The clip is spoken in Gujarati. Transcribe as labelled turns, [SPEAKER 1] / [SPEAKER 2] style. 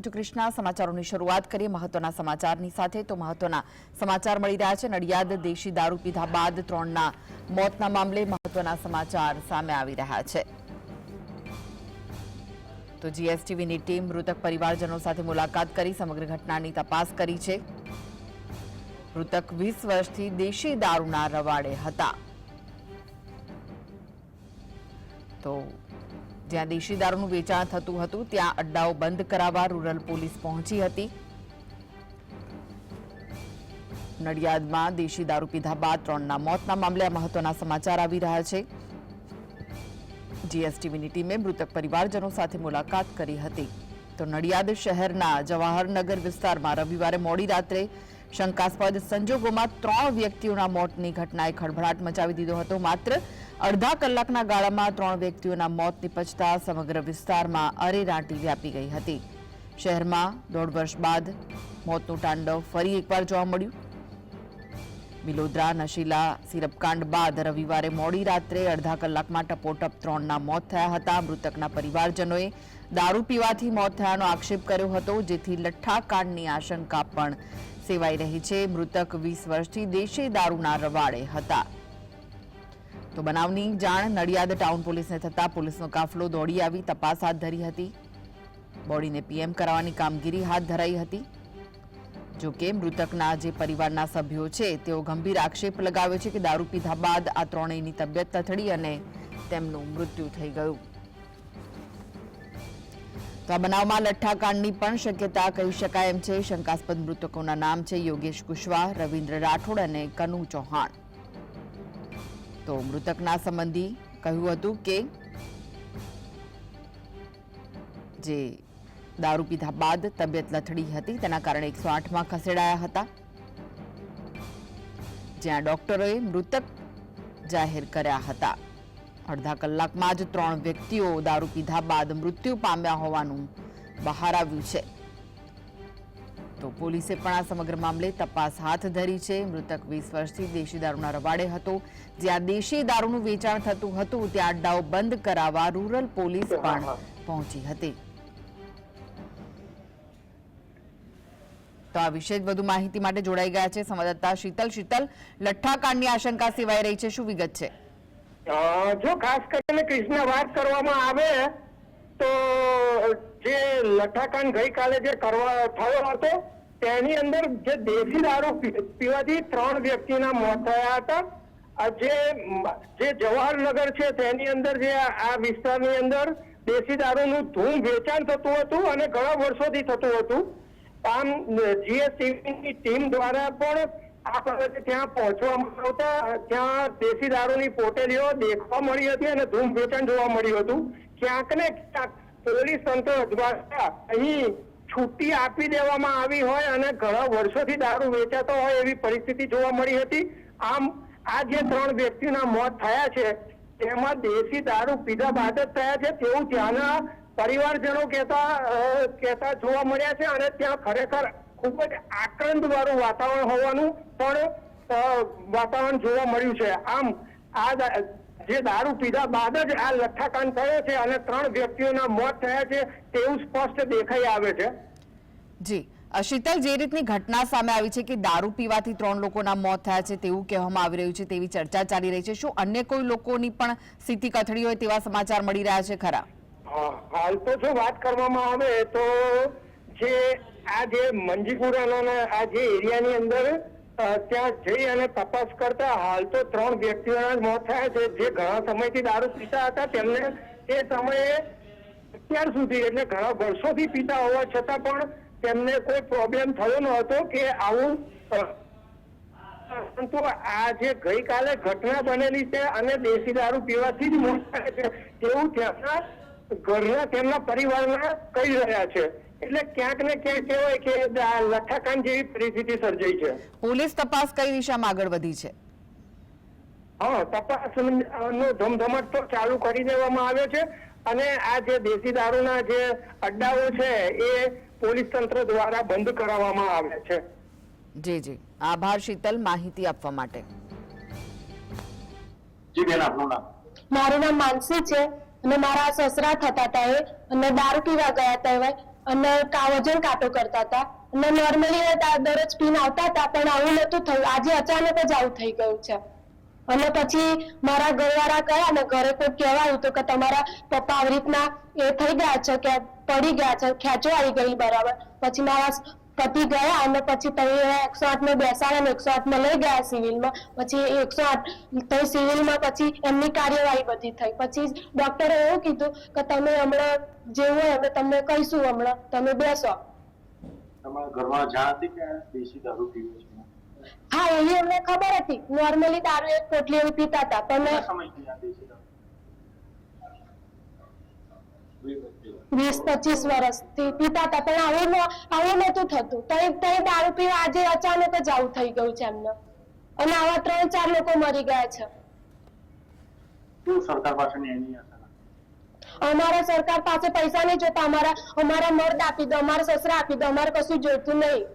[SPEAKER 1] કૃષ્ણા સમાચારોની શરૂઆત કરીએ મહત્વના સમાચારની સાથે તો મહત્વના સમાચાર મળી રહ્યા છે। નડિયાદ દેશી દારૂ પીધા બાદ 3ના મોતના મામલે મહત્વના સમાચાર સામે આવી રહ્યા છે। તો જીએસટીવીની ટીમ મૃતક પરિવારજનો સાથે મુલાકાત કરી સમગ્ર ઘટનાની તપાસ કરી છે। મૃતક 20 વર્ષથી દેશી દારૂના રવાડે હતા। તો જ્યાં દેશી દારૂનું વેચાણ થતું હતું ત્યાં અડ્ડાઓ બંધ કરાવવા રૂરલ પોલીસ પહોંચી હતી। નડિયાદમાં દેશી દારૂ પીધા બાદ 3ના મોતના મામલે આ મહત્વના સમાચાર આવી રહ્યા છે। જીએસટીવીની ટીમે મૃતક પરિવારજનો સાથે મુલાકાત કરી હતી। તો નડિયાદ શહેરના જવાહરનગર વિસ્તારમાં રવિવારે મોડી રાત્રે શંકાસ્પદ સંજોગોમાં 3 વ્યક્તિઓના મોતની ઘટનાએ ખળભળાટ મચાવી દીધો હતો। માત્ર અડધા કલાકના ગાળામાં 3 વ્યક્તિઓના મોત નિપજતા સમગ્ર વિસ્તારમાં અરેરાટી વ્યાપી ગઈ હતી। શહેરમાં 1.5 વર્ષ બાદ મોતનું તાંડવ ફરી એકવાર જોવા મળ્યું। બિલોદરા નશીલા સિરપકાંડ બાદ રવિવારે મોડી રાત્રે અડધા કલાકમાં ટપોટપ 3ના મોત થયા હતા। મૃતકના પરિવારજનોએ દારૂ પીવાથી મોત થયાનો આક્ષેપ કર્યો હતો, જેથી લઠ્ઠાકાંડની આશંકા પણ સેવાઈ રહી છે। મૃતક 20 વર્ષથી દેશી દારૂના રવાડે હતા। તો બનાવની જાણ નડિયાદ ટાઉન પોલીસને થતા પોલીસનો કાફલો દોડી આવી તપાસ હાથ ધરી હતી। બોડીને પીએમ કરાવવાની કામગીરી હાથ ધરાઈ હતી। જો કે મૃતકના જે પરિવારના સભ્યો છે તેઓ ગંભીર આક્ષેપ લગાવ્યો છે કે દારૂ પીધા બાદ આ ત્રણેયની તબિયત લથડી અને તેમનું મૃત્યુ થઈ ગયું। તો આ બનાવમાં લઠ્ઠાકાંડની પણ શક્યતા કહી શકાય એમ છે। શંકાસ્પદ મૃતકોના નામ છે યોગેશ કુશવાહ, રવિન્દ્ર રાઠોડ અને કનુ ચૌહાણ। તો મૃતકના સંબંધી કહ્યું હતું કે જે દારૂ પીધા બાદ તબિયત લથડી હતી તેના કારણે 108માં ખસેડાયા હતા, જ્યાં ડોક્ટરોએ મૃતક જાહેર કર્યા હતા। અડધા કલાકમાં જ 3 વ્યક્તિઓ દારૂ પીધા બાદ મૃત્યુ પામ્યા હોવાનું બહાર આવ્યું છે। તો પોલીસે પણ આ સમગ્ર મામલે તપાસ હાથ ધરી છે। મૃતક 20 વર્ષથી દેશી દારૂના રવાડે હતો। જ્યાં દેશી દારૂનું વેચાણ થતું હતું ત્યાં અડ્ડાઓ બંધ કરાવવા રૂરલ પોલીસ પણ પહોંચી હતી। તો આ વિશે વધુ માહિતી માટે જોડાઈ ગયા છે સંવાદદાતા શીતલ। લઠ્ઠાકાંડની આશંકા સેવાઈ રહી છે, શું વિગત છે?
[SPEAKER 2] જો ખાસ કરીને કૃષ્ણ વાત કરવામાં આવે તો જે લઠ્ઠાકાંડ ગઈકાલે જે થયો હતો તેની અંદર જે દેશી દારૂ પીવાથી 3 વ્યક્તિના મોત થયા હતા। જે જવાહરનગર છે તેની અંદર જે આ વિસ્તારની અંદર દેશી દારૂનું ધૂમ વેચાણ થતું હતું અને ઘણા વર્ષોથી થતું હતું। આમ જીએસટીવીની ટીમ દ્વારા પણ આ બાબતે ત્યાં પહોંચવામાં આવતા ત્યાં દેશી દારૂની પોટેલીઓ દેખવા મળી હતી અને ધૂમ વેચાણ જોવા મળ્યું હતું। ક્યાંક ને ક્યાંક પોલીસ તંત્ર દ્વારા અહીં છૂટી આપી દેવામાં આવી હોય અને ઘણા વર્ષોથી દારૂ વેચાતો હોય એવી પરિસ્થિતિ જોવા મળી હતી। આમ આ જે 3 વ્યક્તિના મોત થયા છે તેમાં દેશી દારૂ પીધા બાદ જ થયા છે તેવું ત્યાંના પરિવારજનો કહેતા જોવા મળ્યા છે અને ત્યાં ખરેખર ખૂબ જ આક્રંદ વાળું વાતાવરણ હોવાનું પણ વાતાવરણ જોવા મળ્યું છે। આમ આ જે દારૂ પીધા બાદ જ આ લઠ્ઠાકાંડ થયો છે અને 3 વ્યક્તિઓના મોત થયા છે તેવું સ્પષ્ટ દેખાઈ આવે છે।
[SPEAKER 1] જી શીતલ, જે રીતની ઘટના સામે આવી છે કે દારૂ પીવાથી 3 લોકોના મોત થયા છે તેવું કહેવામાં આવી રહ્યું છે, તેવી ચર્ચા ચાલી રહી છે, શું અન્ય કોઈ લોકોની પણ સ્થિતિ કથળી હોય તેવા સમાચાર મળી રહ્યા છે ખરા?
[SPEAKER 2] હાલ તો જો વાત કરવામાં આવે તો જે મંજીપુરાના આ જે એરિયાની અંદર ત્યાં જઈ અને તપાસ કરતા હાલ તો 3 વ્યક્તિઓના મોત થયા છે જે ઘણા સમયથી દારૂ પીતા હતા। તેમને એ સમયે અત્યાર સુધી એટલે ઘણા વર્ષોથી પીતા હોવા છતાં પણ તેમને કોઈ પ્રોબ્લેમ થયો ન હતો કે આવું, પરંતુ આ જે ગઈકાલે ઘટના બનેલી છે અને દેશી દારૂ પીવાથી જ મોત થાય છે તેવું તેમના ઘરના તેમના પરિવારના કહી રહ્યા છે। એટલે ક્યાંક ને ક્યાંક કહેવાય કે લઠ્ઠાકાંડ જેવી પરિસ્થિતિ સર્જાઈ છે।
[SPEAKER 1] પોલીસ તપાસ કઈ દિશામાં આગળ વધી છે?
[SPEAKER 2] તપાસ નો ધમધમાટ તો ચાલુ કરી દેવામાં આવ્યો છે અને આ જે દેશી દારૂના જે અડ્ડાઓ છે એ પોલીસ તંત્ર દ્વારા બંધ કરાવવામાં આવ્યા છે।
[SPEAKER 1] જી આભાર શીતલ માહિતી આપવા માટે।
[SPEAKER 3] જી બેન, આપનું નામ?
[SPEAKER 4] મારું નામ માનસી છે અને મારા સસરા થતા હતા એ અને દારૂ પીવા ગયા હતા
[SPEAKER 3] અને વજન કાટો કરતા હતા અને નોર્મલી દરરોજ પીને આવતા હતા, પણ આવું નતું થયું. આજે અચાનક જ આવું થઈ ગયું છે. અને પછી મારા ઘરવાળા ગયા ને ઘરે કોઈ કહેવાયું તો કે તમારા પપ્પા આવી રીતના એ થઈ ગયા છે, કે પડી ગયા છે, ખેંચો આવી ગઈ બરાબર. પછી મારા પતિ ગયા અને પછી તઈ 108 માં બેસાડ્યા ને 108 માં લઈ ગયા સિવિલમાં. પછી 108 તો સિવિલમાં પછી એમની કાર્યવાહી બધી થઈ. પછી ડોક્ટરે એવું કીધું કે તમે હમણાં જેવું હોય અમે તમને કહીશું, હમણાં તમે બેસો.
[SPEAKER 4] તમારા ઘરમાં જાણ હતી કે દેશી દારૂ પીવે છે?
[SPEAKER 3] હા, એવી અમને ખબર હતી. નોર્મલી દારૂ એક પોટલી એવી પીતા હતા, પણ
[SPEAKER 4] કેટલા સમયથી આ દેશી દારૂ?
[SPEAKER 3] 20-25 વર્ષથી પીતા હતા, પણ આવું નતું થતું. તઈ દારૂ પીવા આજે અચાનક જ આવું થઈ ગયું છે એમને. અને આવા 3-4 લોકો મરી ગયા છે.
[SPEAKER 4] શું સરકાર પાસેની એની આશા રાખો?
[SPEAKER 3] અમારા સરકાર પાસે પૈસા નહીં જોતા, અમારા મર્દ આપી દો, અમારા સસરા આપી દો, અમારે કશું જોઈતું નહીં.